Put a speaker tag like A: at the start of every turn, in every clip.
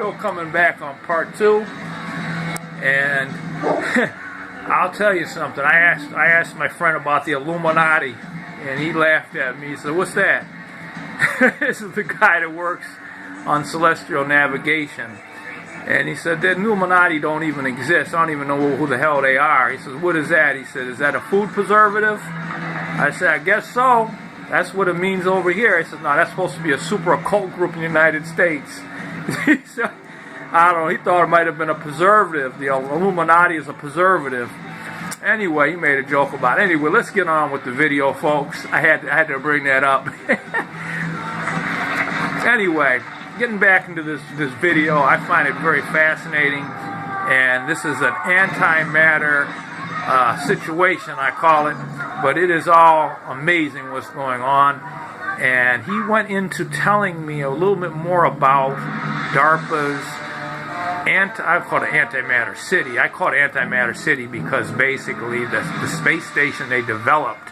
A: still coming back on part 2, and I'll tell you something. I asked my friend about the Illuminati, and he laughed at me. He said, "What's that?" This is the guy that works on celestial navigation, and he said, "The Illuminati don't even exist. I don't even know who the hell they are." He says, "What is that?" He said, "Is that a food preservative?" I said, "I guess so. That's what it means over here." He said, "No, that's supposed to be a super occult group in the United States." He said, I don't know, he thought it might have been a preservative. The Illuminati is a preservative. Anyway, he made a joke about it. Anyway, let's get on with the video, folks. I had to bring that up. Anyway, getting back into this video, I find it very fascinating. And this is an antimatter situation, I call it. But it is all amazing what's going on. And he went into telling me a little bit more about DARPA's I call it antimatter city. I call it antimatter city because basically the space station they developed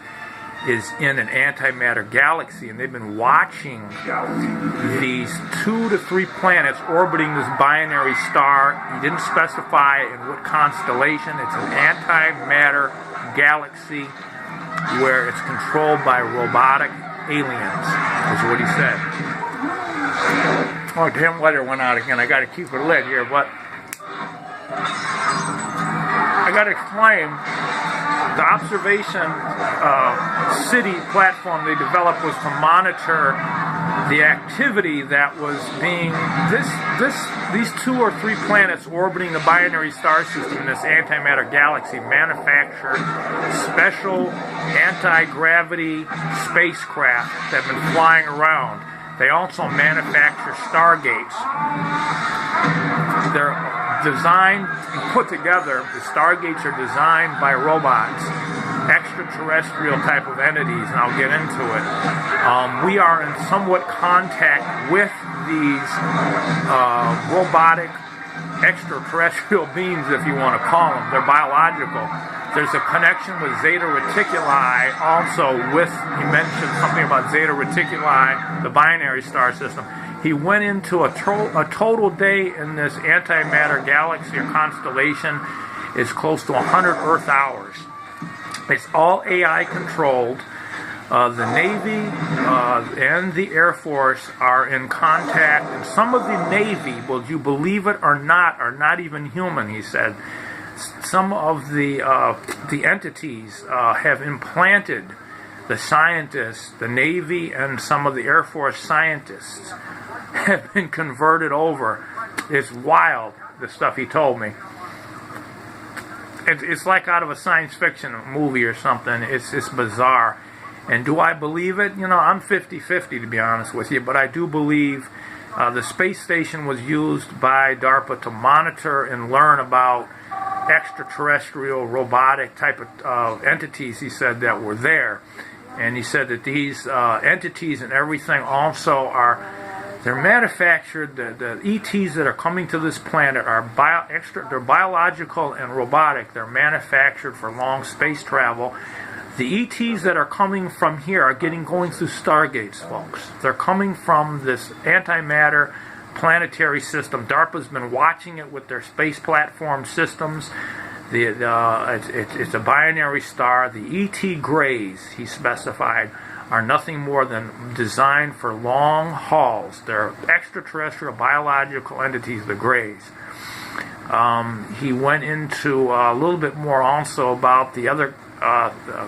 A: is in an antimatter galaxy, and they've been watching these 2 to 3 planets orbiting this binary star. He didn't specify in what constellation. It's an antimatter galaxy where it's controlled by robotic aliens, is what he said. Oh, damn lighter went out again. I got to keep it lit here, but I got to explain. The observation city platform they developed was to monitor the activity that was being these 2 or 3 planets orbiting the binary star system in this antimatter galaxy manufactured special anti-gravity spacecraft that have been flying around. They also manufacture stargates. They're designed and put together. The stargates are designed by robots, extraterrestrial type of entities, and I'll get into it. We are in somewhat contact with these robotic extraterrestrial beings, if you want to call them. They're biological. There's a connection with Zeta Reticuli also with, he mentioned something about Zeta Reticuli, the binary star system. He went into a total day in this antimatter galaxy or constellation is close to 100 Earth hours. It's all AI controlled. The Navy and the Air Force are in contact, and some of the Navy, will you believe it or not, are not even human, he said. Some of the entities have implanted the scientists, the Navy and some of the Air Force scientists have been converted over. It's wild, the stuff he told me. It's like out of a science fiction movie or something. It's bizarre. And do I believe it? You know, I'm 50-50 to be honest with you, but I do believe the space station was used by DARPA to monitor and learn about extraterrestrial robotic type of entities, he said, that were there. And he said that these entities and everything also they're manufactured, the ETs that are coming to this planet are they're biological and robotic. They're manufactured for long space travel. The ETs that are coming from here are going through stargates, folks. They're coming from this antimatter planetary system. DARPA's been watching it with their space platform systems. It's a binary star. The ET Greys, he specified, are nothing more than designed for long hauls. They're extraterrestrial biological entities, the Greys. He went into a little bit more also about the other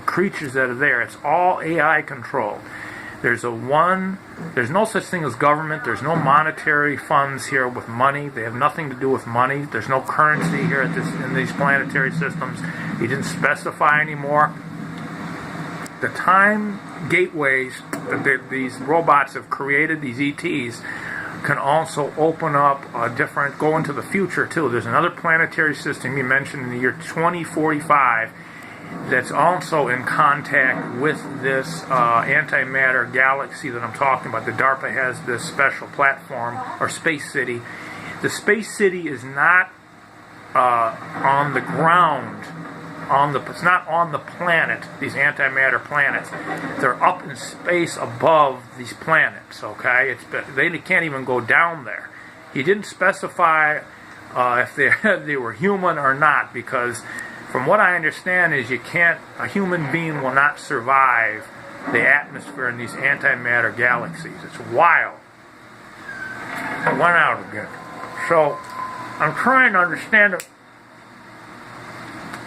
A: creatures that are there. It's all AI controlled. There's no such thing as government. There's no monetary funds here with money. They have nothing to do with money. There's no currency here in these planetary systems. He didn't specify anymore. The time gateways that these robots have created, these ETs, can also open up go into the future too. There's another planetary system he mentioned in the year 2045 that's also in contact with this antimatter galaxy that I'm talking about. The DARPA has this special platform, or space city. The space city is not on the ground. It's not on the planet, these antimatter planets. They're up in space above these planets, okay? They can't even go down there. He didn't specify if they were human or not, because from what I understand is a human being will not survive the atmosphere in these antimatter galaxies. It's wild. I went out again. So I'm trying to understand it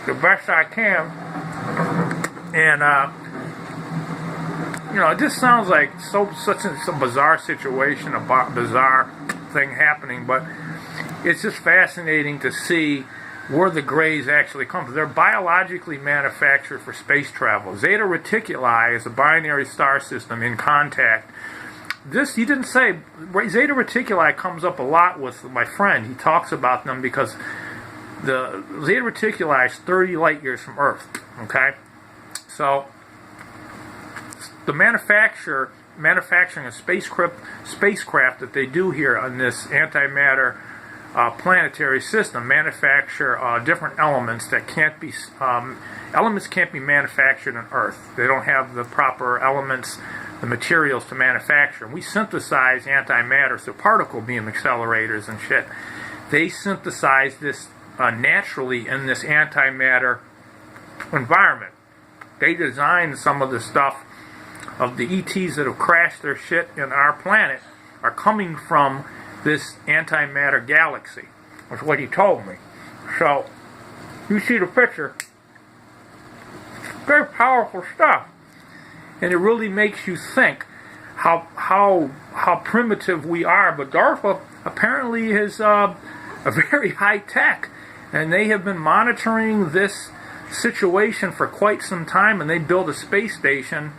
A: the best I can. And it just sounds like such a bizarre situation, a bizarre thing happening, but it's just fascinating to see where the grays actually come from. They're biologically manufactured for space travel. Zeta Reticuli is a binary star system in contact. This, he didn't say, Zeta Reticuli comes up a lot with my friend. He talks about them because the Zeta Reticuli is 30 light years from Earth, okay? So, the manufacturing a spacecraft that they do here on this antimatter planetary system manufacture different elements that can't be manufactured on Earth. They don't have the proper elements, the materials to manufacture. And we synthesize antimatter through particle beam accelerators and shit. They synthesize this naturally in this antimatter environment. They designed some of the stuff of the ETs that have crashed their shit in our planet are coming from this antimatter galaxy. That's what he told me. So, you see the picture. Very powerful stuff. And it really makes you think how primitive we are. But DARPA apparently is a very high tech. And they have been monitoring this situation for quite some time. And they built a space station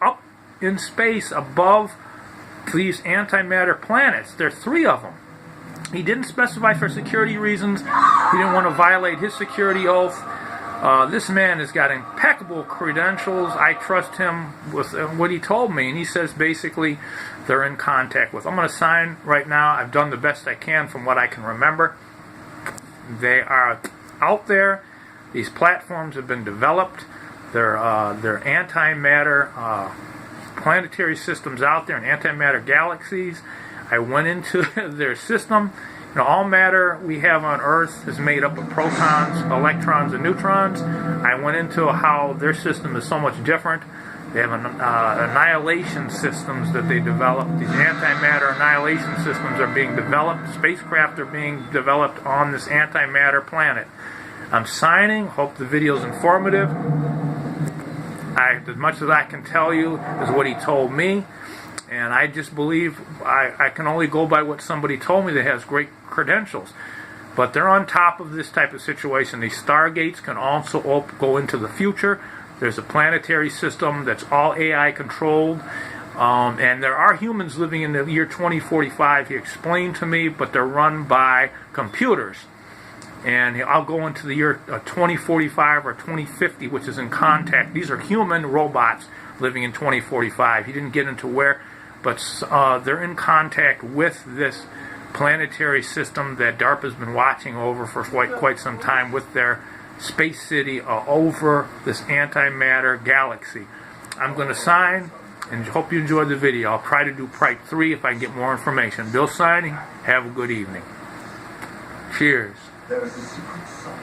A: up in space above these antimatter planets. There are 3 of them. He didn't specify for security reasons. He didn't want to violate his security oath. This man has got impeccable credentials. I trust him with what he told me. And he says basically they're in contact with. I'm going to sign right now. I've done the best I can from what I can remember. They are out there. These platforms have been developed. They're antimatter planetary systems out there in antimatter galaxies. I went into their system. All matter we have on Earth is made up of protons, electrons, and neutrons. I went into how their system is so much different. They have annihilation systems that they developed. These antimatter annihilation systems are being developed. Spacecraft are being developed on this antimatter planet. I'm signing. Hope the video is informative. As much as I can tell you is what he told me. And I just believe I can only go by what somebody told me that has great credentials. But they're on top of this type of situation. These stargates can also go into the future. There's a planetary system that's all AI controlled. And there are humans living in the year 2045, he explained to me, but they're run by computers. And I'll go into the year 2045 or 2050, which is in contact. These are human robots living in 2045. He didn't get into where, but they're in contact with this planetary system that DARPA's been watching over for quite some time with their space city over this antimatter galaxy. I'm going to sign and hope you enjoyed the video. I'll try to do part 3 if I can get more information. Bill signing. Have a good evening. Cheers.
B: There is a secret sign.